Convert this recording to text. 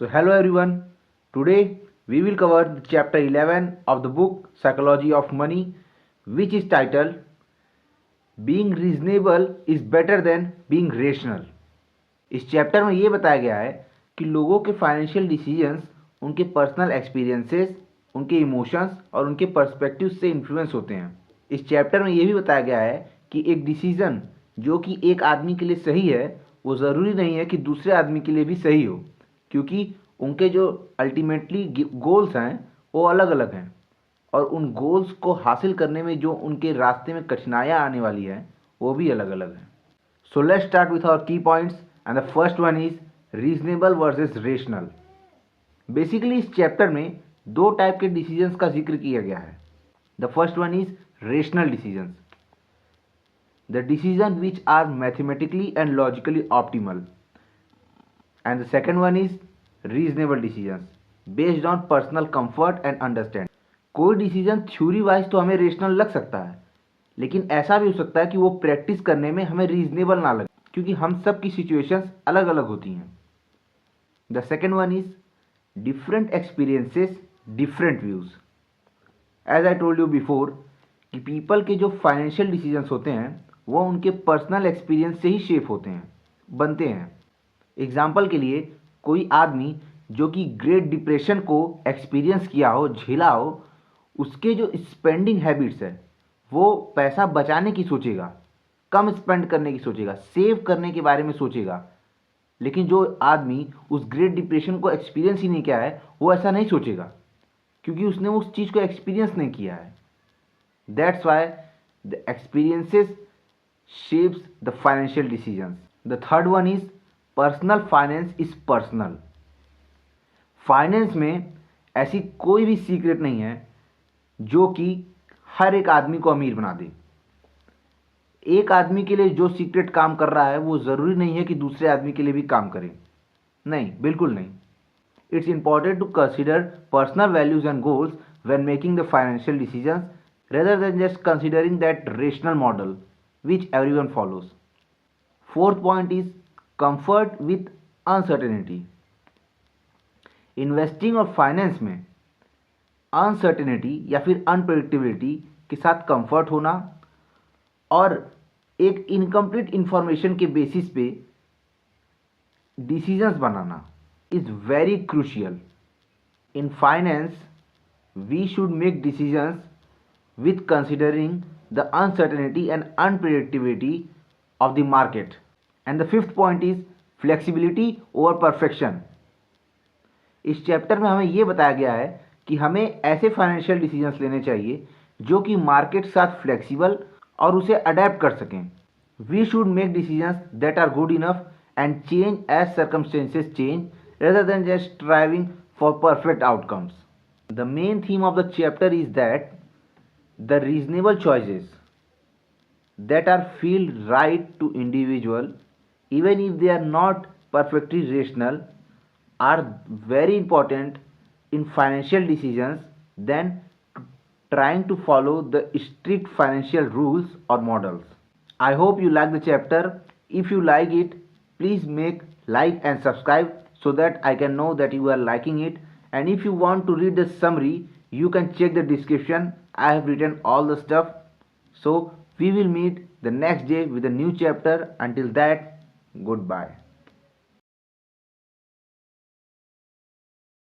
So hello everyone. Today we will cover the chapter 11 of the book Psychology of Money, which is titled Being Reasonable is Better Than Being Rational. इस chapter में ये बताया गया है कि लोगों के फाइनेंशियल डिसीजंस उनके पर्सनल एक्सपीरियंसेस, उनके इमोशंस और उनके पर्सपेक्टिव से इन्फ्लुएंस होते हैं। इस चैप्टर में ये भी बताया गया है कि एक डिसीजन जो कि एक आदमी के लिए सही है वो ज़रूरी नहीं है कि दूसरे आदमी के लिए भी सही हो, क्योंकि उनके जो अल्टीमेटली गोल्स हैं वो अलग अलग हैं और उन गोल्स को हासिल करने में जो उनके रास्ते में कठिनाइयाँ आने वाली हैं वो भी अलग अलग हैं। So let's start with our key points and the first one is reasonable versus rational. Basically इस चैप्टर में दो टाइप के डिसीजंस का जिक्र किया गया है। The first one is rational decisions, the decision which are mathematically and logically optimal, and the second one is reasonable decisions based on personal comfort and understand. कोई डिसीजन थ्योरी वाइज तो हमें rational लग सकता है, लेकिन ऐसा भी हो सकता है कि वो प्रैक्टिस करने में हमें रीजनेबल ना लगे, क्योंकि हम सब की सिचुएशंस अलग अलग होती हैं। The second one is different experiences different views. As I told you before कि पीपल के जो फाइनेंशियल डिसीजंस होते हैं वो उनके पर्सनल एक्सपीरियंस से ही शेप होते हैं, बनते हैं। एग्जाम्पल के लिए कोई आदमी जो कि ग्रेट डिप्रेशन को एक्सपीरियंस किया हो, झेला हो, उसके जो स्पेंडिंग हैबिट्स है वो पैसा बचाने की सोचेगा, कम स्पेंड करने की सोचेगा, सेव करने के बारे में सोचेगा। लेकिन जो आदमी उस ग्रेट डिप्रेशन को एक्सपीरियंस ही नहीं किया है वो ऐसा नहीं सोचेगा, क्योंकि उसने उस चीज़ को एक्सपीरियंस नहीं किया है। That's why the experiences shapes the financial decisions. The third one is personal finance is personal. Finance में ऐसी कोई भी सीक्रेट नहीं है जो कि हर एक आदमी को अमीर बना दे। एक आदमी के लिए जो सीक्रेट काम कर रहा है वो ज़रूरी नहीं है कि दूसरे आदमी के लिए भी काम करे। नहीं, बिल्कुल नहीं। It's important to consider personal values and goals when making the financial decisions rather than just considering that rational model which everyone follows. Fourth point is comfort with uncertainty. Investing और फाइनेंस में uncertainty या फिर unpredictability के साथ comfort होना और एक incomplete information के बेसिस पे डिसीजंस बनाना is very crucial. In finance we should make decisions with considering the uncertainty and unpredictability of the market. And the fifth point is flexibility over perfection. इस chapter में हमें ये बताया गया है कि हमें ऐसे फाइनेंशियल डिसीजंस लेने चाहिए जो कि मार्केट के साथ फ्लेक्सिबल और उसे अडेप्ट कर सकें। We should make decisions that are good enough and change as circumstances change rather than just striving for perfect outcomes. The main theme of the chapter is that the reasonable choices that are feel right to individual, even if they are not perfectly rational, are very important in financial decisions than trying to follow the strict financial rules or models. I hope you like the chapter. If you like it, please make like and subscribe so that I can know that you are liking it. And if you want to read the summary, you can check the description. I have written all the stuff. So we will meet the next day with a new chapter. Until that, goodbye.